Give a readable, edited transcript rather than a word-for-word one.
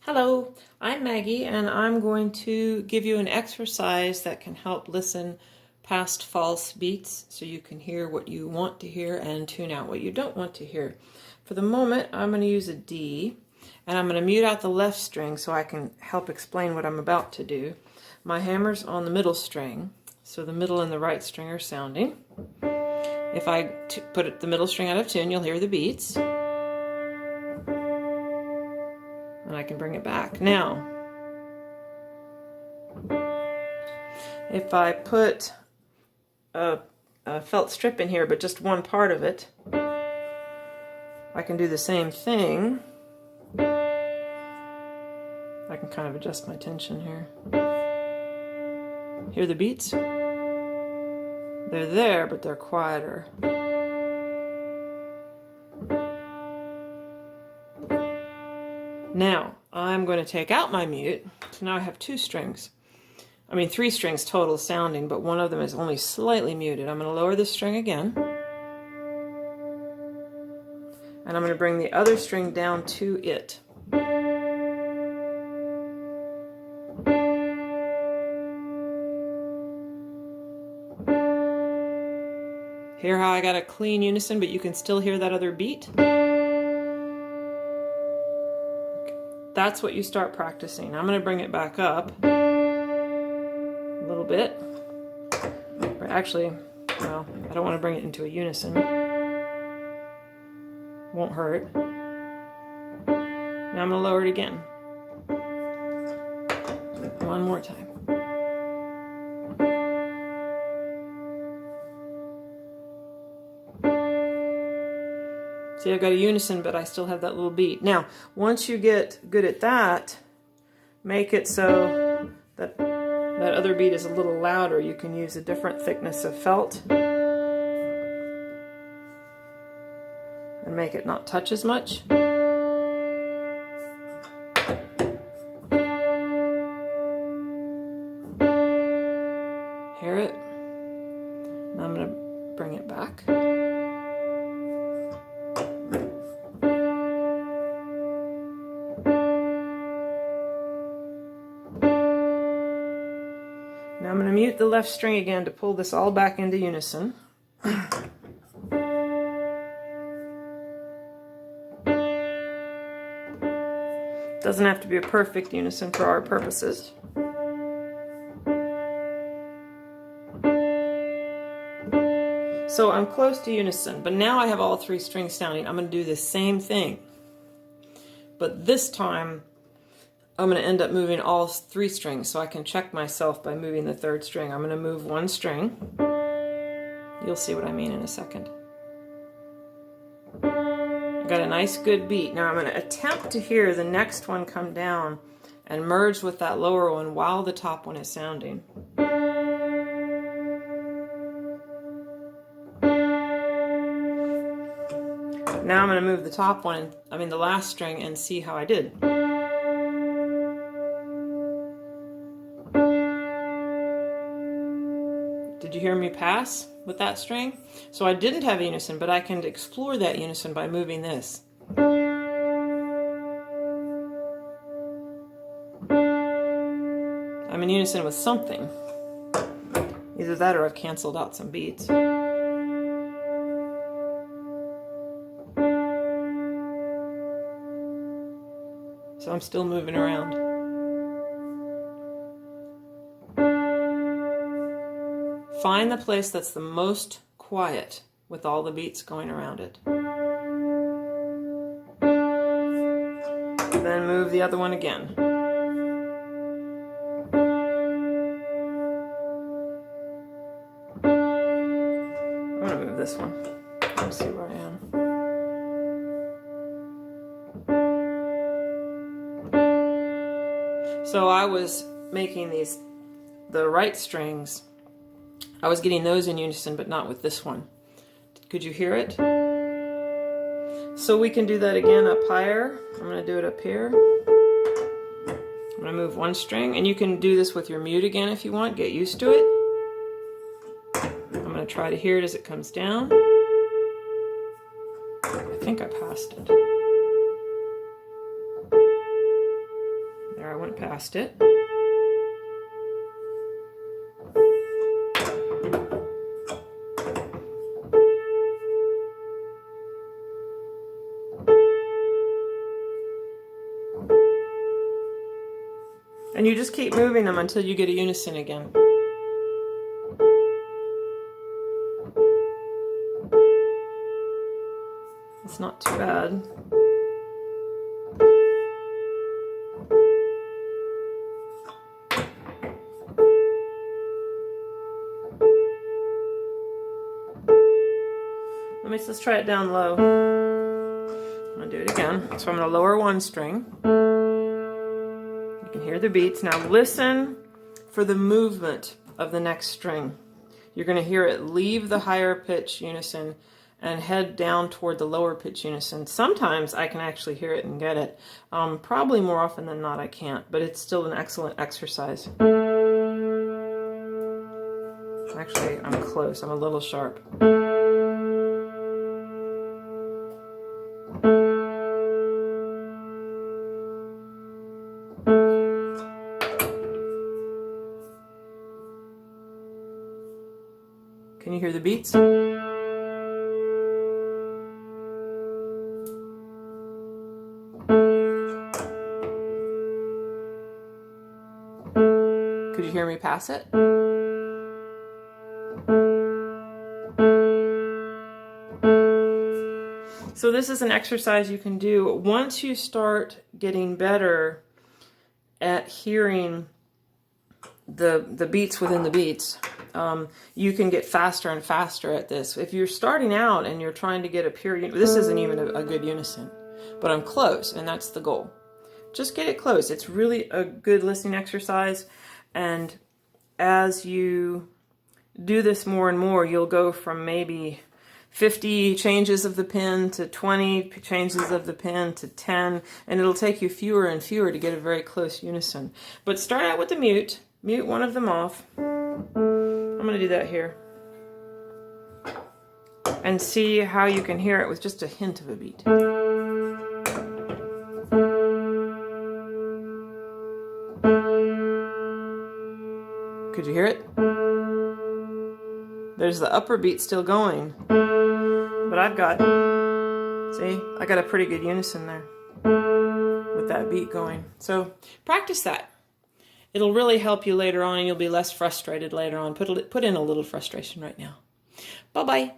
Hello, I'm Maggie, and I'm going to give you an exercise that can help listen past false beats so you can hear what you want to hear and tune out what you don't want to hear. For the moment, I'm going to use a D, and I'm going to mute out the left string so I can help explain what I'm about to do. My hammer's on the middle string, so the middle and the right string are sounding. If I put the middle string out of tune, you'll hear the beats. And I can bring it back. Now, if I put a felt strip in here, but just one part of it, I can do the same thing. I can kind of adjust my tension here. Hear the beats? They're there, but they're quieter. Now, I'm going to take out my mute, so now I have three strings total sounding, but one of them is only slightly muted. I'm going to lower this string again, and I'm going to bring the other string down to it. Hear how I got a clean unison, but you can still hear that other beat? That's what you start practicing. I'm going to bring it back up a little bit. Actually, well, I don't want to bring it into a unison. Won't hurt. Now I'm going to lower it again. One more time. See, I've got a unison, but I still have that little beat. Now, once you get good at that, make it so that that other beat is a little louder. You can use a different thickness of felt and make it not touch as much. Hear it? Now I'm going to bring it back. Now I'm going to mute the left string again to pull this all back into unison. Doesn't have to be a perfect unison for our purposes. So I'm close to unison, but now I have all three strings sounding. I'm going to do the same thing. But this time, I'm going to end up moving all three strings, so I can check myself by moving the third string. I'm going to move one string. You'll see what I mean in a second. I've got a nice good beat. Now I'm going to attempt to hear the next one come down and merge with that lower one while the top one is sounding. Now I'm going to move the top one, the last string, and see how I did. Did you hear me pass with that string? So I didn't have unison, but I can explore that unison by moving this. I'm in unison with something. Either that or I've canceled out some beats. So I'm still moving around. Find the place that's the most quiet with all the beats going around it. Then move the other one again. I'm going to move this one. Let's see where I am. So I was making the right strings. I was getting those in unison, but not with this one. Could you hear it? So we can do that again up higher. I'm going to do it up here. I'm going to move one string, and you can do this with your mute again if you want. Get used to it. I'm going to try to hear it as it comes down. I think I passed it. There, I went past it. And you just keep moving them until you get a unison again. It's not too bad. Let's try it down low. I'm going to do it again. So I'm going to lower one string. You can hear the beats. Now listen for the movement of the next string. You're going to hear it leave the higher pitch unison and head down toward the lower pitch unison. Sometimes I can actually hear it and get it. Probably more often than not I can't, but it's still an excellent exercise. Actually, I'm close. I'm a little sharp. Can you hear the beats? Could you hear me pass it? So this is an exercise you can do once you start getting better at hearing the beats within the beats. You can get faster and faster at this. If you're starting out and you're trying to get a pure, this isn't even a good unison, but I'm close, and that's the goal. Just get it close. It's really a good listening exercise, and as you do this more and more, you'll go from maybe 50 changes of the pen to 20 changes of the pen to 10, and it'll take you fewer and fewer to get a very close unison. But start out with the mute one of them off. I'm going to do that here. And see how you can hear it with just a hint of a beat. Could you hear it? There's the upper beat still going. But I've got, see, I got a pretty good unison there with that beat going. So practice that. It'll really help you later on, and you'll be less frustrated later on. Put in a little frustration right now. Bye-bye.